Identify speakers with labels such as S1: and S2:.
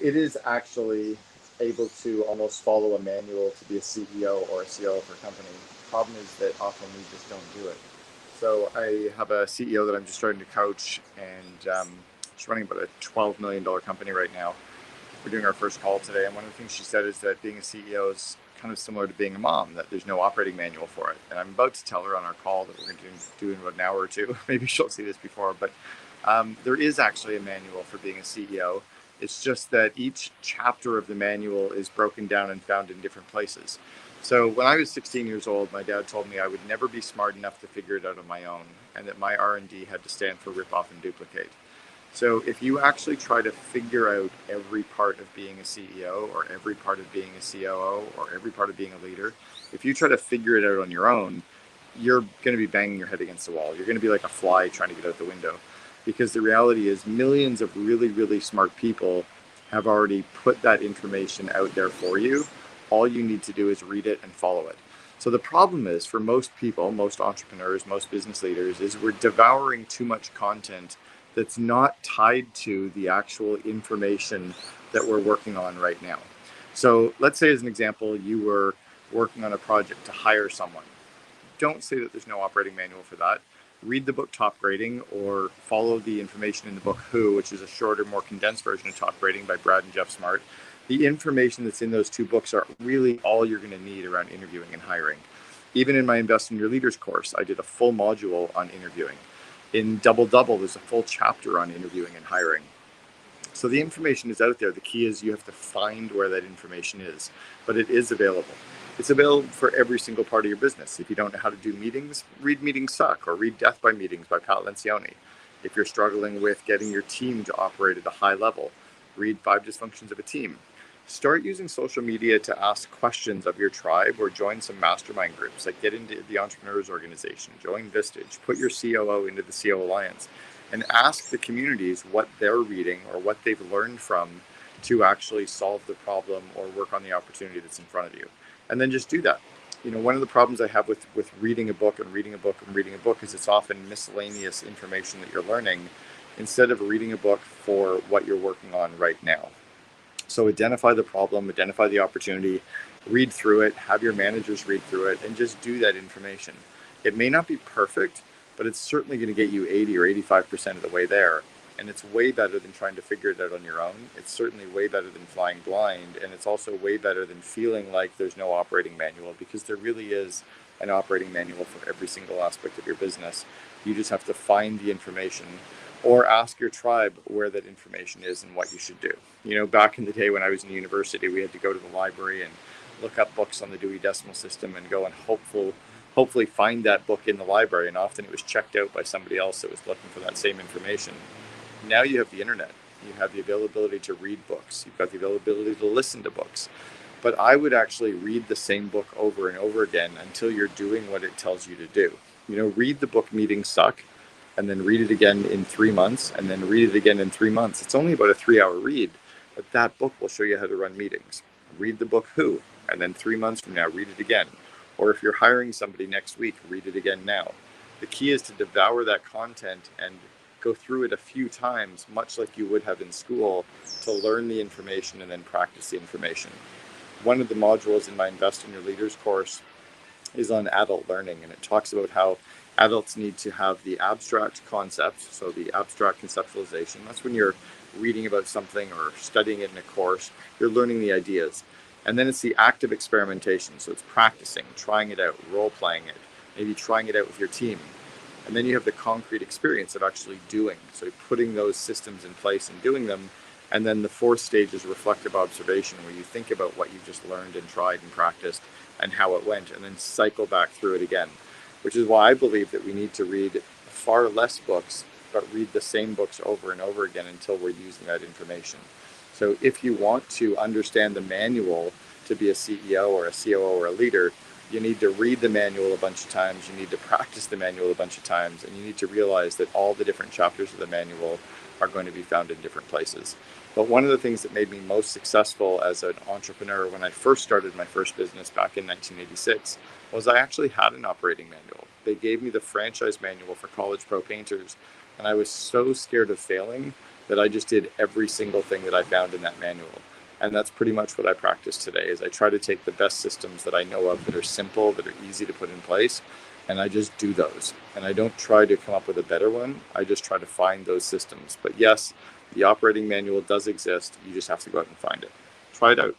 S1: It is actually able to almost follow a manual to be a CEO or a COO for a company. The problem is that often we just don't do it. So I have a CEO that I'm just starting to coach, and she's running about a $12 million company right now. We're doing our first call today, and one of the things she said is that being a CEO is kind of similar to being a mom, that there's no operating manual for it. And I'm about to tell her on our call that we're going to do in about an hour or two. Maybe she'll see this before, but there is actually a manual for being a CEO. It's just that each chapter of the manual is broken down and found in different places. So when I was 16 years old, my dad told me I would never be smart enough to figure it out on my own, and that my R&D had to stand for rip off and duplicate. So if you actually try to figure out every part of being a CEO or every part of being a COO or every part of being a leader, if you try to figure it out on your own, you're going to be banging your head against the wall. You're going to be like a fly trying to get out the window, because the reality is millions of really, really smart people have already put that information out there for you. All you need to do is read it and follow it. So the problem is, for most people, most entrepreneurs, most business leaders, is we're devouring too much content that's not tied to the actual information that we're working on right now. So let's say, as an example, you were working on a project to hire someone. Don't say that there's no operating manual for that. Read the book Top Grading, or follow the information in the book Who, which is a shorter, more condensed version of Top Grading by Brad and Jeff Smart. The information that's in those two books are really all you're going to need around interviewing and hiring. Even in my Invest in Your Leaders course, I did a full module on interviewing. In Double Double, there's a full chapter on interviewing and hiring. So the information is out there. The key is you have to find where that information is, but it is available. It's available for every single part of your business. If you don't know how to do meetings, read Meetings Suck, or read Death by Meetings by Pat Lencioni. If you're struggling with getting your team to operate at a high level, read 5 Dysfunctions of a Team. Start using social media to ask questions of your tribe, or join some mastermind groups, like get into the Entrepreneurs Organization, join Vistage, put your COO into the COO Alliance, and ask the communities what they're reading or what they've learned from to actually solve the problem or work on the opportunity that's in front of you. And then just do that. You know, one of the problems I have with reading a book and reading a book and reading a book is it's often miscellaneous information that you're learning, instead of reading a book for what you're working on right now. So identify the problem, identify the opportunity, read through it, have your managers read through it, and just do that information. It may not be perfect, but it's certainly going to get you 80 or 85% of the way there. And it's way better than trying to figure it out on your own. It's certainly way better than flying blind. And it's also way better than feeling like there's no operating manual, because there really is an operating manual for every single aspect of your business. You just have to find the information, or ask your tribe where that information is and what you should do. You know, back in the day when I was in university, we had to go to the library and look up books on the Dewey Decimal System and go and hopefully find that book in the library. And often it was checked out by somebody else that was looking for that same information. Now you have the internet. You have the availability to read books. You've got the availability to listen to books. But I would actually read the same book over and over again until you're doing what it tells you to do. You know, read the book Meetings Suck, and then read it again in 3 months, and then read it again in 3 months. It's only about a 3-hour read, but that book will show you how to run meetings. Read the book Who, and then 3 months from now, read it again. Or if you're hiring somebody next week, read it again now. The key is to devour that content and go through it a few times, much like you would have in school, to learn the information and then practice the information. One of the modules in my Invest in Your Leaders course is on adult learning, and it talks about how adults need to have the abstract concepts, so the abstract conceptualization. That's when you're reading about something or studying it in a course, you're learning the ideas. And then it's the active experimentation, so it's practicing, trying it out, role-playing it, maybe trying it out with your team. And then you have the concrete experience of actually doing, so putting those systems in place and doing them. And then the 4th stage is reflective observation, where you think about what you just learned and tried and practiced and how it went, and then cycle back through it again. Which is why I believe that we need to read far less books, but read the same books over and over again until we're using that information. So if you want to understand the manual to be a CEO or a COO or a leader, you need to read the manual a bunch of times, you need to practice the manual a bunch of times, and you need to realize that all the different chapters of the manual are going to be found in different places. But one of the things that made me most successful as an entrepreneur when I first started my first business back in 1986 was I actually had an operating manual. They gave me the franchise manual for college pro painters, and I was so scared of failing that I just did every single thing that I found in that manual. And that's pretty much what I practice today, is I try to take the best systems that I know of that are simple, that are easy to put in place, and I just do those. And I don't try to come up with a better one. I just try to find those systems. But yes, the operating manual does exist. You just have to go out and find it. Try it out.